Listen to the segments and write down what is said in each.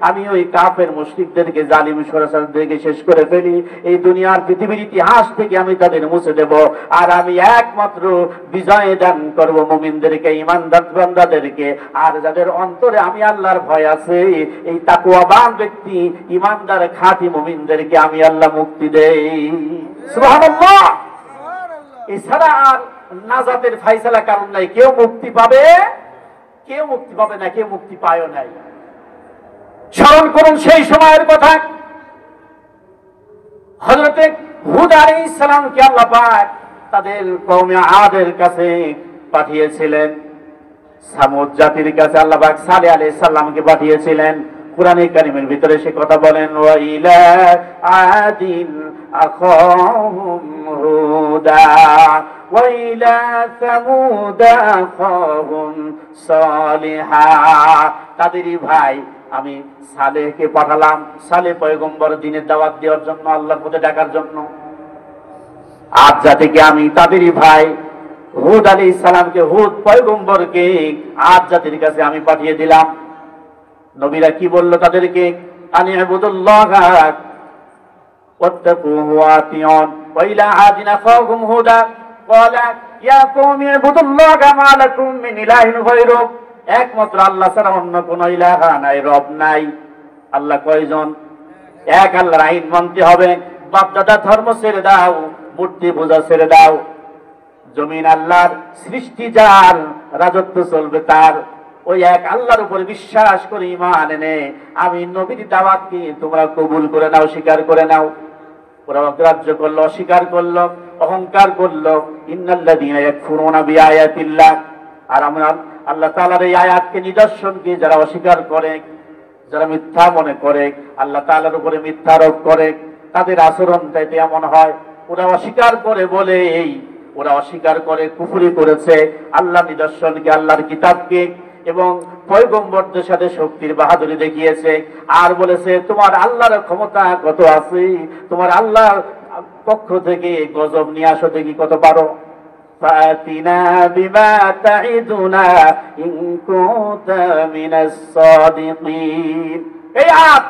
আমি ওই কাফের মুশরিকদেরকে জালিম সরাসরিদেরকে শেষ করে ফেলি। এই দুনিয়ার পৃথিবীর ইতিহাস থেকে আমি তাদের মুছে দেব। আর আমি একমাত্র বিজয় দান করব মুমিনদেরকে, ঈমানদার বান্দাদেরকে। আর যাদের অন্তরে আমি আল্লাহর ভয় আছে, এই তাকওয়াবান ব্যক্তি ঈমানদার খাঁটি মুমিনদেরকে আমি আল্লাহ মুক্তি দেই। সুবহানাল্লাহ। এছাড়া আর নাজাতের ফায়সালা কারণ নাই। কেউ মুক্তি পাবে, কেউ মুক্তি পাবে না, কেউ মুক্তি পায়ও নাই। স্মরণ করুন সেই সময়ের কথা। হযরতে হুদ আলাইহিস সালামকে আল্লাহ পাক তাদের কওমে আদের কাছে পাঠিয়েছিলেন, সামুদ জাতির কাছে আল্লাহ পাক সালেহ আলাইহিস সালামকে পাঠিয়েছিলেন। কুরআনে কারীমের ভিতরে সে কথা বলেন, ওয়া ইলা আদিন আখাহুম হুদা ওয়া ইলা সামুদ আখাহুম সালিহা। তাদেরই ভাই আমি সালেহকে পাঠালাম, সালেহ পয়গম্বর দ্বীনের দাওয়াত দেওয়ার জন্য, আল্লাহর পথে ডাকার জন্য। আদ জাতিকে আমি তাদেরই ভাই হুদ আলাইহিস সালামকে, হুদ পয়গম্বরকে আদ জাতির কাছে আমি পাঠিয়ে দিলাম। নবীরা কি বলল তাদেরকে? আনি ইবুদুল্লাহ ওয়াত্তাকুহু ওয়া আতিউন ওয়া ইলা আদিন আখাহুম হুদা ক্বালা ইয়া কওমি ইবুদুল্লাহ মা লাকুম মিন ইলাহিন গায়রু। একমাত্র আল্লাহ ছাড়া অন্য কোন ইলাহা নাই, রব নাই। আল্লাহ কয়জন? এক। আল্লাহর আইন মানতে হবে। বাপ দাদা ধর্ম ছেড়ে দাও, মূর্তি পূজা ছেড়ে দাও। জমিন আল্লাহর সৃষ্টি, যার রাজত্ব চলবে তার। ওই এক আল্লাহর উপরে বিশ্বাস করে ঈমান এনে আমি নবীর দাওয়াতকে তোমরা কবুল করে নাও, স্বীকার করে নাও। ওরা অগ্রাহ্য করলো, অস্বীকার করলো, অহংকার করলো। ইন্নাল্লাযীনা ইয়াকফুরুনা বিআয়াতিল্লাহ। আর আমরা আল্লাহ তাআলার এই আয়াতকে, নিদর্শনকে যারা অস্বীকার করে, যারা মিথ্যা মনে করে, আল্লাহ তাআলার উপরে মিথ্যা আরোপ করে, তাদের আচরণটা এমন হয়। ওরা অস্বীকার করে বলে ওরা অস্বীকার করে, কুফরি করেছে আল্লাহ নিদর্শনকে, আল্লাহর কিতাবকে এবং পয়গম্বরদের সাথে শক্তির বাহাদুরি দেখিয়েছে। আর বলেছে তোমার আল্লাহর ক্ষমতা কত আছে, তোমার আল্লাহর পক্ষ থেকে গজব নিয়ে আসো দেখি কত পারো। ফাতিনা বিমা তাইদুনা ইন কুনতা মিনাস সাদিকিন। এই আদ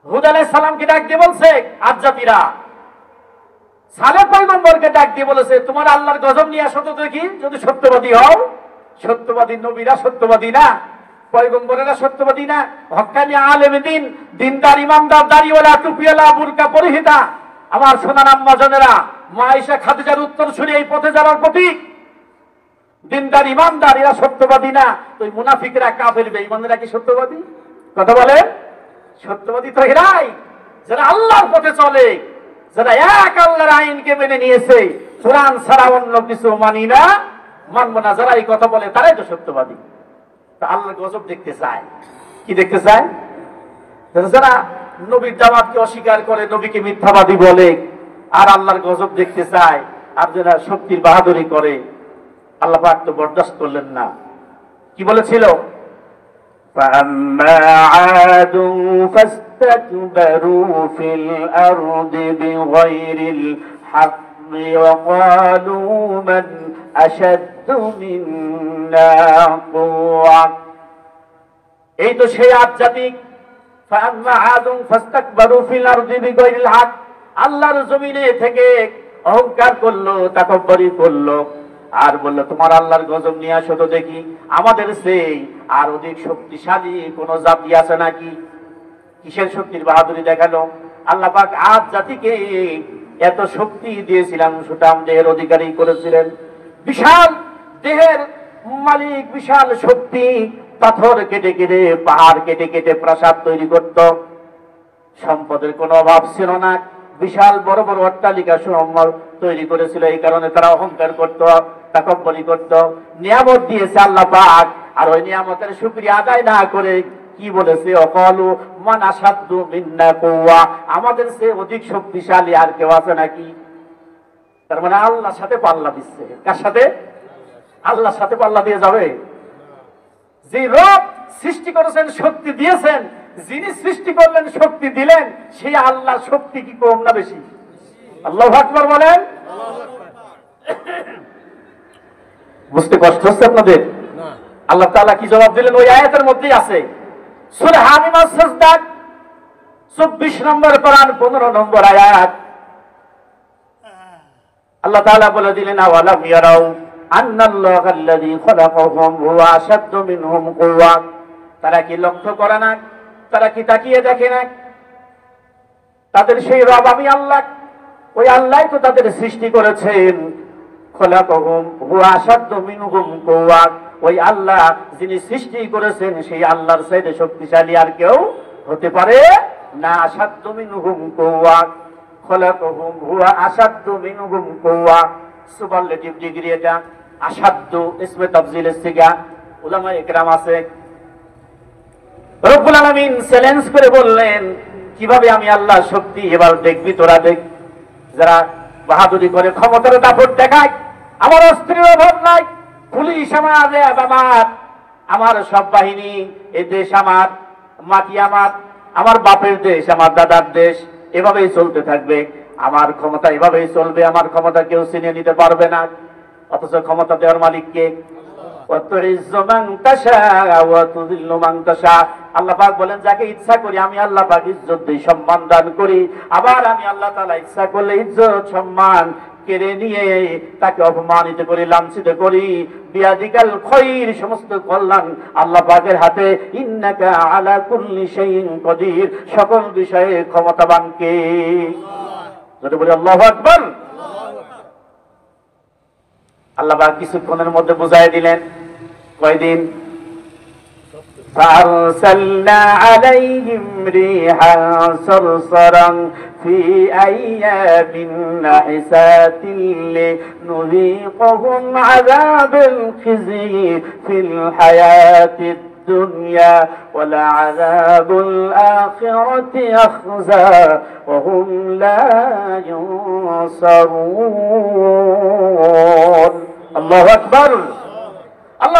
হুদ আলাইহিস সালামকে ডাক দিয়ে বলছে, আদ জাতিরা সালেহ পয়গম্বরকে ডাক দিয়ে বলেছে তোমার আল্লাহর গজব নিয়ে আসো তো দেখি, যদি সত্যবাদী হও। সত্যবাদী নবীরা সত্যবাদী না, পয়গম্বরেরা সত্যবাদী না। হক্কানি আলেম দ্বীন, দিনদার ইমানদার, দাড়িওয়ালা, টুপিওয়ালা, বুরকা পরিহিতা আমার সোনার আম্মা জানেরা, মা আয়েশা খাদিজার উত্তরসূরি, এই পথে যাওয়ার প্রতীক দিনদার ইমানদার, এরা সত্যবাদী না। তো মুনাফিকরা, কাফের, বেঈমানরা কি সত্যবাদী? কথা বলে সত্যবাদী তো এরাই যারা আল্লাহর পথে চলে, যারা এক আল্লাহর আইনকে মেনে নিয়েছে, কোরআন ছাড়া অন্য কিছু মানি না, মানবো না, যারা এই কথা বলে তারাই তো সত্যবাদী। তা আল্লাহর গজব দেখতে চায়। কি দেখতে চায়? যারা নবীর দাওয়াতকে অস্বীকার করে, নবীকে মিথ্যাবাদী বলে, আর আল্লাহর গজব দেখতে চায়। আর যারা শক্তির বাহাদুরি করে, আল্লাহ পাক তো বরদাস্ত করলেন না। কি বলেছিল? فَأَمَّا عَادٌ فَاسْتَكْبَرُوا فِي الْأَرْضِ بِغَيْرِ الْحَقِّ وَقَالُوا مَنْ أَشَدُّ مِنَّا قُوَّةً। এই তো সেই আদ জাতি। فَأَمَّا عَادٌ فَاسْتَكْبَرُوا فِي الْأَرْضِ بِغَيْرِ الْحَقِّ। আল্লাহর জমিনে থেকে অহংকার করলো, তাকাব্বুরি করলো, আর বললো তোমার আল্লাহর গজব নিয়ে আসো তো দেখি, আমাদের সেই আর অধিক শক্তিশালী কোন জাতি আছে নাকি? কিসের শক্তির বাহাদুরি দেখালো? আল্লাহ পাক আদ জাতিকে এত শক্তি দিয়েছিলাম, সুঠাম দেহের অধিকারী করেছিলেন, বিশাল দেহের মালিক, বিশাল শক্তি। পাথর কেটে কেটে, পাহাড় কেটে কেটে প্রাসাদ তৈরি করত। সম্পদের কোনো অভাব ছিল না, বিশাল বড় বড় অট্টালিকা সম্পদ তৈরি করেছিল। এই কারণে তারা অহংকার করত, তাকাব্বুরি করত। নিয়ামত দিয়েছে আল্লাহ পাক, আর ওই নিয়ামতের শুকরিয়া আদায় না করে কি বলেছে? অকালু মান আসাদ্দু মিন্না কুওয়া। আমাদের চেয়ে অধিক শক্তিশালী আর কেউ আছে নাকি? তার মানে আল্লাহর সাথে পাল্লা দিচ্ছে। কার সাথে? আল্লাহর সাথে পাল্লা দিয়ে যাবে? যে রব সৃষ্টি করেছেন, শক্তি দিয়েছেন, যিনি সৃষ্টি করলেন, শক্তি দিলেন, সেই আল্লাহর শক্তি কি কম না বেশি? আল্লাহু আকবার বলেন। বুঝতে কষ্ট হচ্ছে আপনাদের? আল্লাহ তাআলা কি জবাব দিলেন ওই আয়াতের মধ্যেই আছে। সূরা হামিমার সাজদা 24 নম্বর কোরআন 15 নম্বর আয়াত আল্লাহ তাআলা বলে দিলেন আওয়ালাম ইয়ারাউ আন্নাল্লাহাল্লাযী খালাকাহুম হুয়া আশাদ্দু মিনহুম কুওয়া। তারা কি লক্ষ্য করে না, তারা কি তাকিয়ে দেখে না, তাদের সেই রব আমি আল্লাহ, ওই আল্লাহই তো তাদের সৃষ্টি করেছেন। খালাকাহুম হুয়া আশাদ্দু মিনহুম কুওয়া, ওই আল্লাহ যিনি সৃষ্টি করেছেন সেই আল্লাহর চাইতে শক্তিশালী আর কেউ হতে পারে না। আশাদ্দু মিনহুম কুওয়া, খালাকাহুম হুয়া আশাদ্দু মিনহুম কুওয়া, সুপারলেটিভ ডিগ্রি এটা। আশাদ্দু ইসমে তাফজিলের সিগা, উলামায়ে কেরাম আছে। রব্বুল আলামিন চ্যালেঞ্জ করে বললেন কিভাবে আমি আল্লাহ শক্তি এবার দেখবি তোরা দেখ। যারা বাহাদুরি করে ক্ষমতার দাপট দেখায়, আমার অস্ত্রের অভাব নাই, পুলিশ আমার, র্যাব আমার, আমার সব বাহিনী, এই দেশ আমার, মাটি আমার, আমার বাপের দেশ, আমার দাদার দেশ, এভাবেই চলতে থাকবে। আমার ক্ষমতা এভাবেই চলবে, আমার ক্ষমতা কেউ ছিনিয়ে নিতে পারবে না। অথচ ক্ষমতা দেওয়ার মালিক কে? আল্লাহ পাক বলেন যাকে ইচ্ছা করি আমি আল্লাহ পাক ইজ্জত দেই, সম্মান দান করি। আবার আমি আল্লাহ তাআলা ইচ্ছা করলে ইজ্জত সম্মান কেড়ে নিয়ে তাকে অপমানিত করি, লাঞ্ছিত করি। বিয়াদিকাল খায়র, সমস্ত কল্যাণ আল্লাহ পাকের হাতে। ইন্নাকা আলা কুল্লি শাইইন কদির, সকল বিষয়ে ক্ষমতাবান কে? যদি বলি আল্লাহু আকবার। আল্লাহ পাক কিছুক্ষণের মধ্যে বুঝাই দিলেন। কয়দিন? فأرسلنا عليهم ريحا صرصرا في أيام نحسات لنذيقهم عذاب الخزي في الحياة الدنيا ولعذاب الآخرة أخزى وهم لا ينصرون। الله أكبر। الله